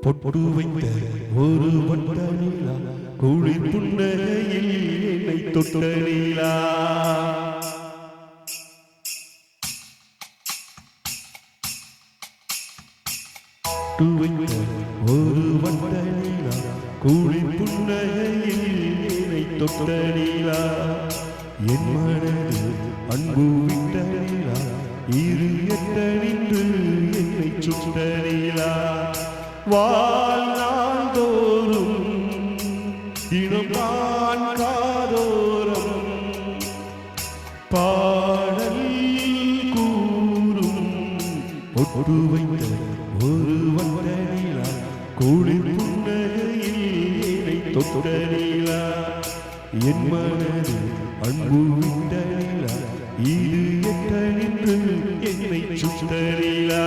பொட்டு வைத்த ஒரு வட்ட நீலா குளிர் புன்னகையில் என்னை தொட்ட நீலா பொட்டு வைத்த ஒரு வட்ட நீலா குளிர் புன்னகையில் என்னை தொட்ட நீலா என் மனது அன்பு விட்ட நீலா இரு எட்ட நின்று என்னை சுட்ட நீலா வாழ்நாள் தோறும் தினம்தான் காதோரம் பாடல் கூறும் பொட்டு வைத்த ஒரு வட்ட நீலா குளிர் புன்னகையில் என்னை தொட்ட நீலா என் மனது அன்பு விட்ட நீலா இது எட்ட நின்று என்னை சுட்ட நீலா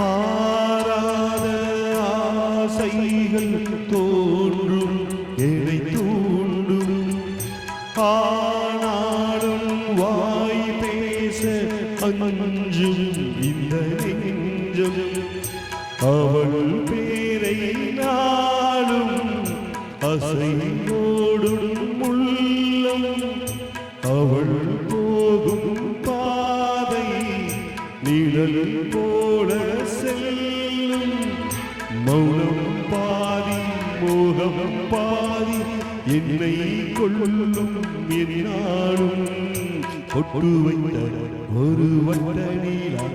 பாராத ஆசைகள் தோன்றும் என்னை தூண்டும் ஆனாலும் வாய் பேச அஞ்சும் இந்த நெஞ்சம் அவள் பேரை நாளும் அசையோடும் உள்ளம் அவள் போகும் பாதை நிழல் போல செல்லும் மௌனம் பாதி மோகம் பாதி என்னை கொள்ளும் என்னாலும் பொட்டு வைத்த ஒரு வட்ட நீலா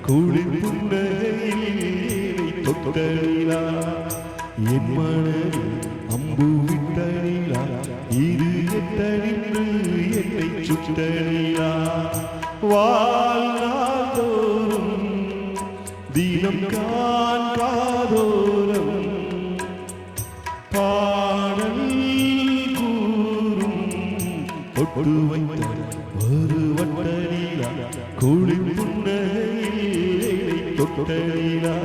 குளிர் புன்னகையில் என்னை தொட்ட நீலா என் மனது அம்பு விட்ட நீலா இது எட்ட நின்று என்னை சுட்ட நீலா வாழ்நாள் தோறும் தினம் காதோரம் பாடல் கூறும் பொட்டு வைத்த ஒரு வட்ட நீலா குளிர் புன்னகையில் என்னை தொட்ட நீலா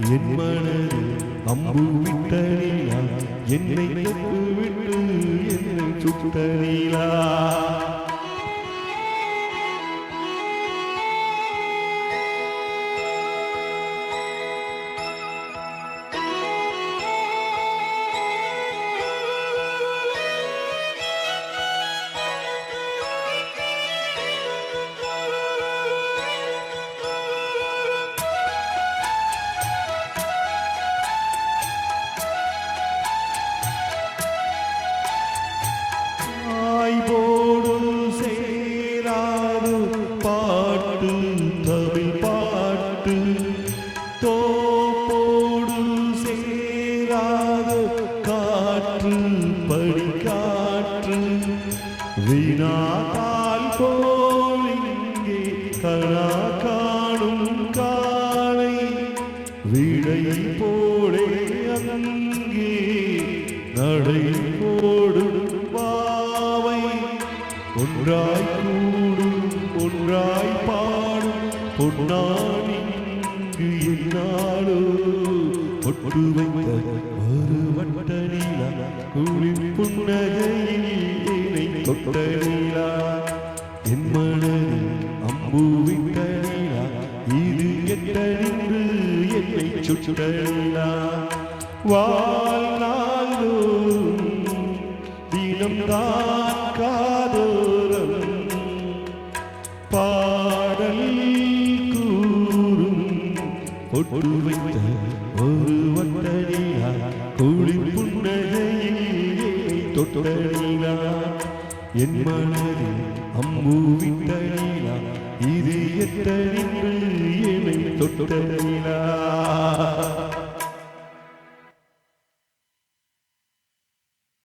என் மனது அம்பு விட்ட நீலா என்னை தொட்டு விட்டு என்னை சுட்ட நீலா பாட்டு தமிழ் பாட்டு தோப்போடு சேராத காற்று படிக்காற்று வீணாதால் போலிங்கே கணா காணும் காலை விடை போலே அங்கே நடை போடும் பாவை ஒன்றாய் கூடும் ஒன்றாய் பாடும் பொன்னானிங்கு என்னாலோ பொட்டு வைத்த ஒரு வட்ட நீலா குளிர் புன்னகையில் என்னை தொட்ட நீலா என் மனதில் அம்பு விட்ட நீலா இது எட்ட நின்று என்னை சுட்ட நீலா வாழ்நாளோறும் தினம்தான் காதோரம் பாடல் கூறும் பொட்டு வைத்த ஒரு வட்ட நீலா குளிர் புன்னகையில் என்னை தொட்ட நீலா என் மனதில் அம்பு விட்ட நீலா இது எட்ட நின்று என்னை தொட்ட நீலா